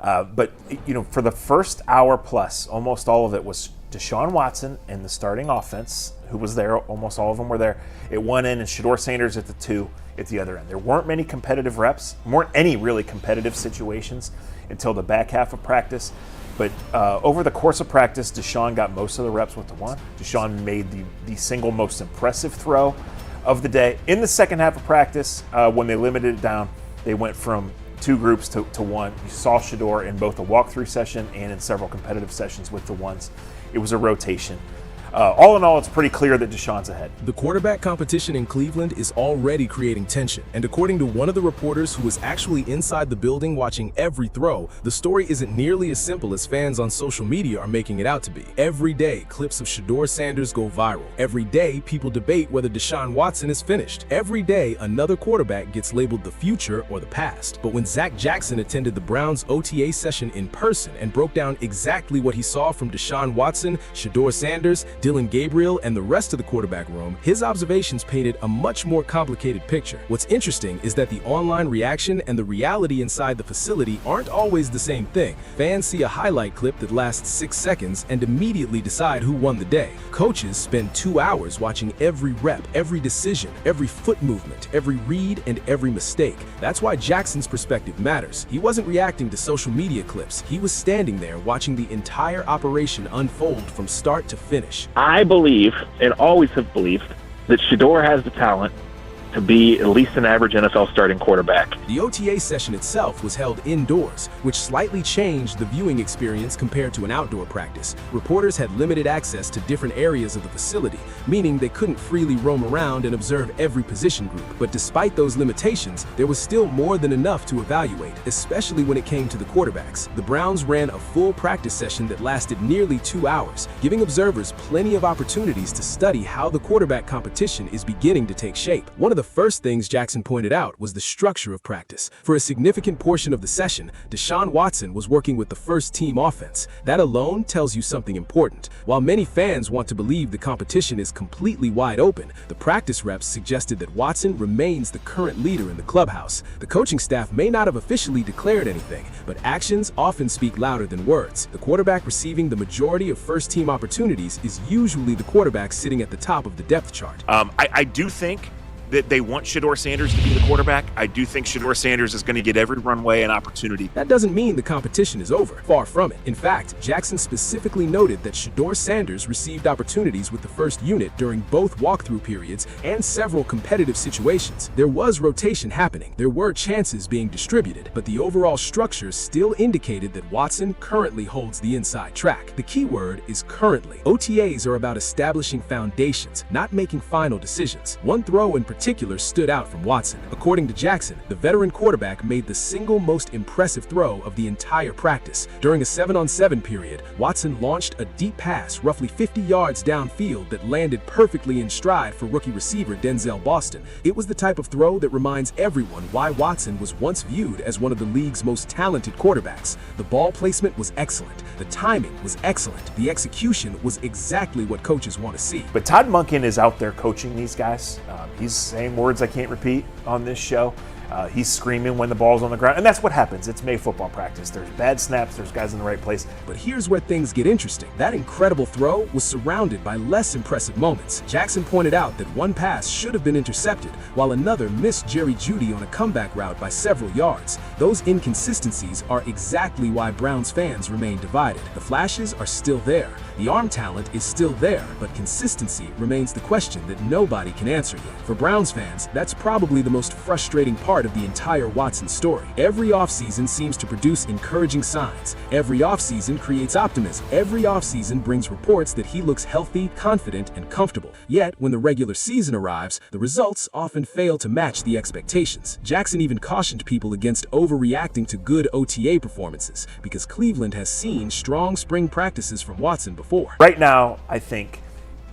But for the first hour plus, almost all of it was Deshaun Watson and the starting offense, who was there. Almost all of them were there at one end, and Shedeur Sanders at the two at the other end. There weren't many competitive reps, weren't any really competitive situations until the back half of practice. But over the course of practice, Deshaun got most of the reps with the one. Deshaun made the single most impressive throw of the day. In the second half of practice, when they limited it down, they went from two groups to one. You saw Shedeur in both a walkthrough session and in several competitive sessions with the ones. It was a rotation. All in all, it's pretty clear that Deshaun's ahead. The quarterback competition in Cleveland is already creating tension, and according to one of the reporters who was actually inside the building watching every throw, the story isn't nearly as simple as fans on social media are making it out to be. Every day, clips of Shedeur Sanders go viral. Every day, people debate whether Deshaun Watson is finished. Every day, another quarterback gets labeled the future or the past. But when Zac Jackson attended the Browns' OTA session in person and broke down exactly what he saw from Deshaun Watson, Shedeur Sanders, Dillon, Gabriel, and the rest of the quarterback room, his observations painted a much more complicated picture. What's interesting is that the online reaction and the reality inside the facility aren't always the same thing. Fans see a highlight clip that lasts 6 seconds and immediately decide who won the day. Coaches spend 2 hours watching every rep, every decision, every foot movement, every read, and every mistake. That's why Jackson's perspective matters. He wasn't reacting to social media clips. He was standing there watching the entire operation unfold from start to finish. I believe, and always have believed, that Shedeur has the talent to be at least an average NFL starting quarterback. The OTA session itself was held indoors, which slightly changed the viewing experience compared to an outdoor practice. Reporters had limited access to different areas of the facility, meaning they couldn't freely roam around and observe every position group. But despite those limitations, there was still more than enough to evaluate, especially when it came to the quarterbacks. The Browns ran a full practice session that lasted nearly 2 hours, giving observers plenty of opportunities to study how the quarterback competition is beginning to take shape. One of the first things Jackson pointed out was the structure of practice. For a significant portion of the session, Deshaun Watson was working with the first-team offense. That alone tells you something important. While many fans want to believe the competition is completely wide open, the practice reps suggested that Watson remains the current leader in the clubhouse. The coaching staff may not have officially declared anything, but actions often speak louder than words. The quarterback receiving the majority of first-team opportunities is usually the quarterback sitting at the top of the depth chart. I do think that they want Shedeur Sanders to be the quarterback. I do think Shedeur Sanders is going to get every runway and opportunity. That doesn't mean the competition is over. Far from it. In fact, Jackson specifically noted that Shedeur Sanders received opportunities with the first unit during both walkthrough periods and several competitive situations. There was rotation happening. There were chances being distributed, but the overall structure still indicated that Watson currently holds the inside track. The key word is currently. OTAs are about establishing foundations, not making final decisions. One throw in particular stood out from Watson. According to Jackson, the veteran quarterback made the single most impressive throw of the entire practice. During a 7-on-7 period, Watson launched a deep pass roughly 50 yards downfield that landed perfectly in stride for rookie receiver Denzel Boston. It was the type of throw that reminds everyone why Watson was once viewed as one of the league's most talented quarterbacks. The ball placement was excellent. The timing was excellent. The execution was exactly what coaches want to see. But Todd Monken is out there coaching these guys. He's saying words I can't repeat on this show. He's screaming when the ball's on the ground, and that's what happens. It's May football practice. There's bad snaps, there's guys in the right place. But here's where things get interesting. That incredible throw was surrounded by less impressive moments. Jackson pointed out that one pass should have been intercepted, while another missed Jerry Jeudy on a comeback route by several yards. Those inconsistencies are exactly why Browns fans remain divided. The flashes are still there. The arm talent is still there, but consistency remains the question that nobody can answer yet. For Browns fans, that's probably the most frustrating part of the entire Watson story. Every offseason seems to produce encouraging signs. Every offseason creates optimism. Every offseason brings reports that he looks healthy, confident, and comfortable. Yet, when the regular season arrives, the results often fail to match the expectations. Jackson even cautioned people against overreacting to good OTA performances, because Cleveland has seen strong spring practices from Watson before. Right now, I think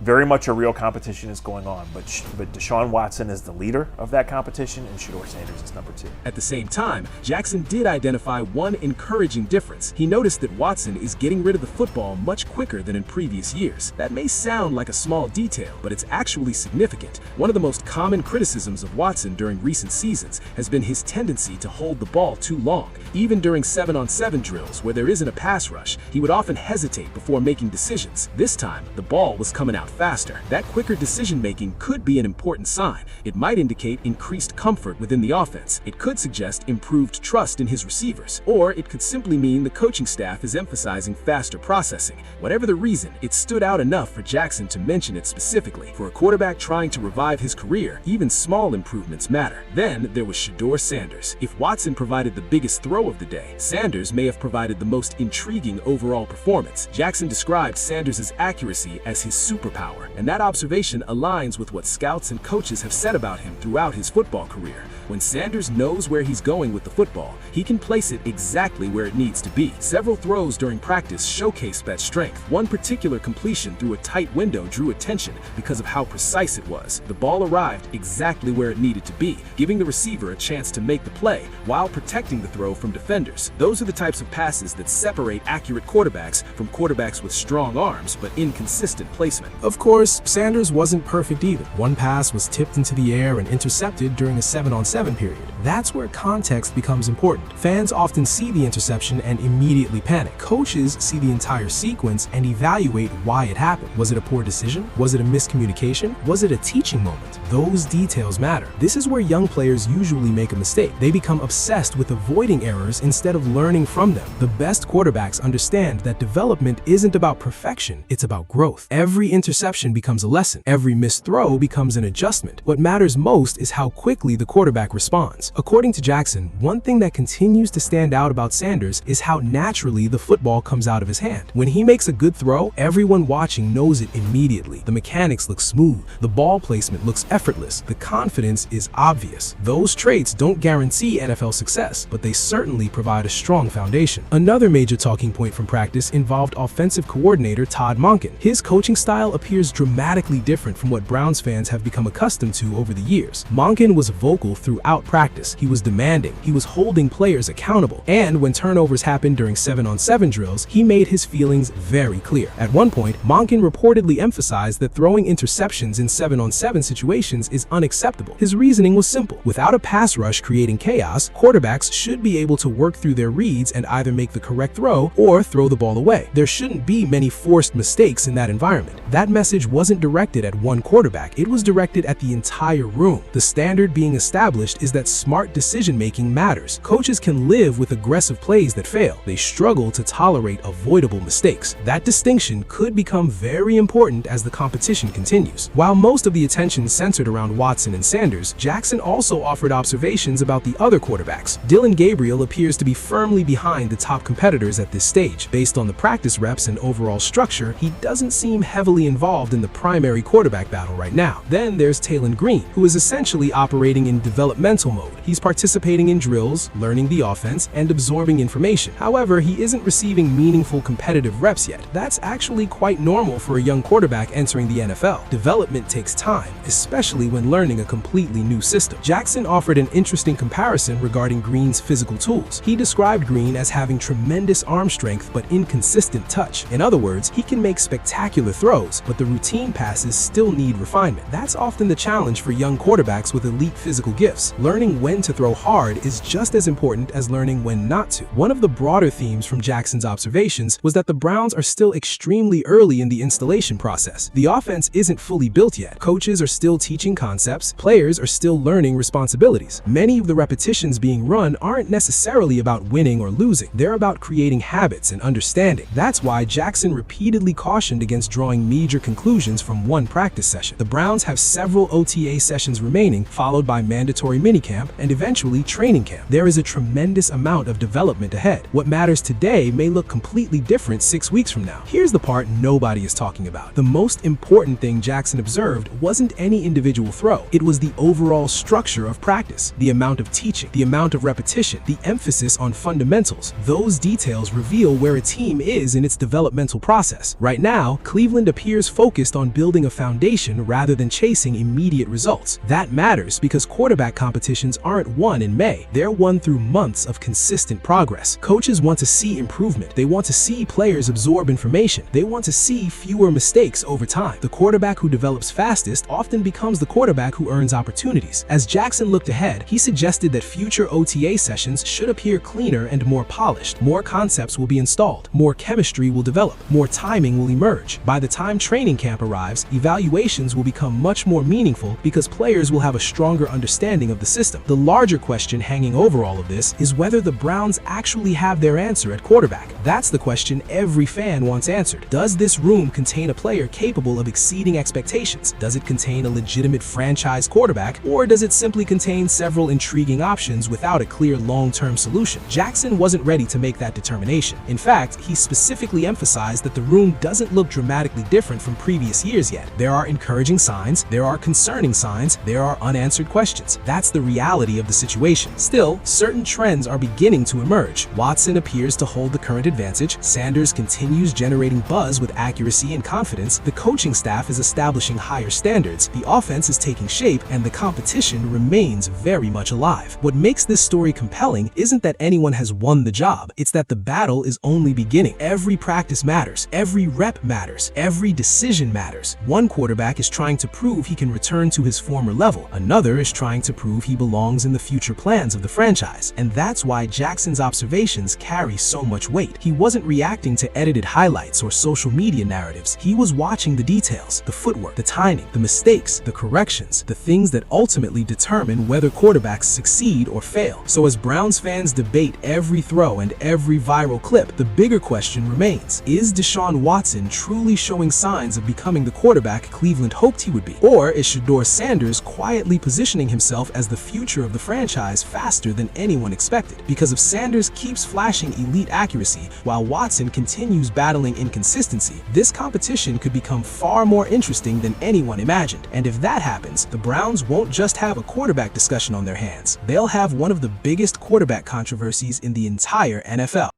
very much a real competition is going on, but Deshaun Watson is the leader of that competition, and Shedeur Sanders is number 2. At the same time, Jackson did identify one encouraging difference. He noticed that Watson is getting rid of the football much quicker than in previous years. That may sound like a small detail, but it's actually significant. One of the most common criticisms of Watson during recent seasons has been his tendency to hold the ball too long. Even during 7-on-7 drills, where there isn't a pass rush, he would often hesitate before making decisions. This time, the ball was coming out faster. That quicker decision-making could be an important sign. It might indicate increased comfort within the offense. It could suggest improved trust in his receivers. Or it could simply mean the coaching staff is emphasizing faster processing. Whatever the reason, it stood out enough for Jackson to mention it specifically. For a quarterback trying to revive his career, even small improvements matter. Then there was Shedeur Sanders. If Watson provided the biggest throw of the day, Sanders may have provided the most intriguing overall performance. Jackson described Sanders' accuracy as his superpower, and that observation aligns with what scouts and coaches have said about him throughout his football career. When Sanders knows where he's going with the football, he can place it exactly where it needs to be. Several throws during practice showcased that strength. One particular completion through a tight window drew attention because of how precise it was. The ball arrived exactly where it needed to be, giving the receiver a chance to make the play while protecting the throw from defenders. Those are the types of passes that separate accurate quarterbacks from quarterbacks with strong arms but inconsistent placement. Of course, Sanders wasn't perfect either. One pass was tipped into the air and intercepted during a 7-on-7 period. That's where context becomes important. Fans often see the interception and immediately panic. Coaches see the entire sequence and evaluate why it happened. Was it a poor decision? Was it a miscommunication? Was it a teaching moment? Those details matter. This is where young players usually make a mistake. They become obsessed with avoiding errors instead of learning from them. The best quarterbacks understand that development isn't about perfection, it's about growth. Every interception becomes a lesson. Every missed throw becomes an adjustment. What matters most is how quickly the quarterback responds. According to Jackson, one thing that continues to stand out about Sanders is how naturally the football comes out of his hand. When he makes a good throw, everyone watching knows it immediately. The mechanics look smooth, the ball placement looks effortless, the confidence is obvious. Those traits don't guarantee NFL success, but they certainly provide a strong foundation. Another major talking point from practice involved offensive coordinator Todd Monken. His coaching style appears dramatically different from what Browns fans have become accustomed to over the years. Monken was vocal throughout practice. He was demanding, he was holding players accountable, and when turnovers happened during 7-on-7 drills, he made his feelings very clear. At one point, Monken reportedly emphasized that throwing interceptions in 7-on-7 situations is unacceptable. His reasoning was simple. Without a pass rush creating chaos, quarterbacks should be able to work through their reads and either make the correct throw or throw the ball away. There shouldn't be many forced mistakes in that environment. That message wasn't directed at one quarterback, it was directed at the entire room. The standard being established is that smart decision-making matters. Coaches can live with aggressive plays that fail. They struggle to tolerate avoidable mistakes. That distinction could become very important as the competition continues. While most of the attention centered around Watson and Sanders, Jackson also offered observations about the other quarterbacks. Dillon Gabriel appears to be firmly behind the top competitors at this stage. Based on the practice reps and overall structure, he doesn't seem heavily involved in the primary quarterback battle right now. Then there's Taylen, who is essentially operating in developmental mode. He's participating in drills, learning the offense, and absorbing information. However, he isn't receiving meaningful competitive reps yet. That's actually quite normal for a young quarterback entering the NFL. Development takes time, especially when learning a completely new system. Jackson offered an interesting comparison regarding Green's physical tools. He described Green as having tremendous arm strength but inconsistent touch. In other words, he can make spectacular throws, but the routine passes still need refinement. That's often the challenge for young quarterbacks with elite physical gifts. Learning when to throw hard is just as important as learning when not to. One of the broader themes from Jackson's observations was that the Browns are still extremely early in the installation process. The offense isn't fully built yet. Coaches are still teaching concepts, players are still learning responsibilities. Many of the repetitions being run aren't necessarily about winning or losing. They're about creating habits and understanding. That's why Jackson repeatedly cautioned against drawing major conclusions from one practice session. The Browns have several OTA sessions remaining, followed by mandatory mandatory minicamp, and eventually training camp. There is a tremendous amount of development ahead. What matters today may look completely different 6 weeks from now. Here's the part nobody is talking about. The most important thing Jackson observed wasn't any individual throw. It was the overall structure of practice, the amount of teaching, the amount of repetition, the emphasis on fundamentals. Those details reveal where a team is in its developmental process. Right now, Cleveland appears focused on building a foundation rather than chasing immediate results. That matters because quarterback competitions aren't won in May. They're won through months of consistent progress. Coaches want to see improvement. They want to see players absorb information. They want to see fewer mistakes over time. The quarterback who develops fastest often becomes the quarterback who earns opportunities. As Jackson looked ahead, he suggested that future OTA sessions should appear cleaner and more polished. More concepts will be installed. More chemistry will develop. More timing will emerge. By the time training camp arrives, evaluations will become much more meaningful because players will have a stronger understanding of the system. The larger question hanging over all of this is whether the Browns actually have their answer at quarterback. That's the question every fan wants answered. Does this room contain a player capable of exceeding expectations? Does it contain a legitimate franchise quarterback, or does it simply contain several intriguing options without a clear long-term solution? Jackson wasn't ready to make that determination. In fact, he specifically emphasized that the room doesn't look dramatically different from previous years yet. There are encouraging signs, there are concerning signs, there are unanswered questions. That's the reality of the situation. Still, certain trends are beginning to emerge. Watson appears to hold the current advantage. Sanders continues generating buzz with accuracy and confidence. The coaching staff is establishing higher standards. The offense is taking shape, and the competition remains very much alive. What makes this story compelling isn't that anyone has won the job. It's that the battle is only beginning. Every practice matters. Every rep matters. Every decision matters. One quarterback is trying to prove he can return to his former level. Another is trying to prove he belongs in the future plans of the franchise. And that's why Jackson's observations carry so much weight. He wasn't reacting to edited highlights or social media narratives. He was watching the details, the footwork, the timing, the mistakes, the corrections, the things that ultimately determine whether quarterbacks succeed or fail. So as Browns fans debate every throw and every viral clip, the bigger question remains: is Deshaun Watson truly showing signs of becoming the quarterback Cleveland hoped he would be? Or is Shedeur Sanders quietly positioning himself as the future of the franchise faster than anyone expected? Because if Sanders keeps flashing elite accuracy while Watson continues battling inconsistency, this competition could become far more interesting than anyone imagined. And if that happens, the Browns won't just have a quarterback discussion on their hands. They'll have one of the biggest quarterback controversies in the entire NFL.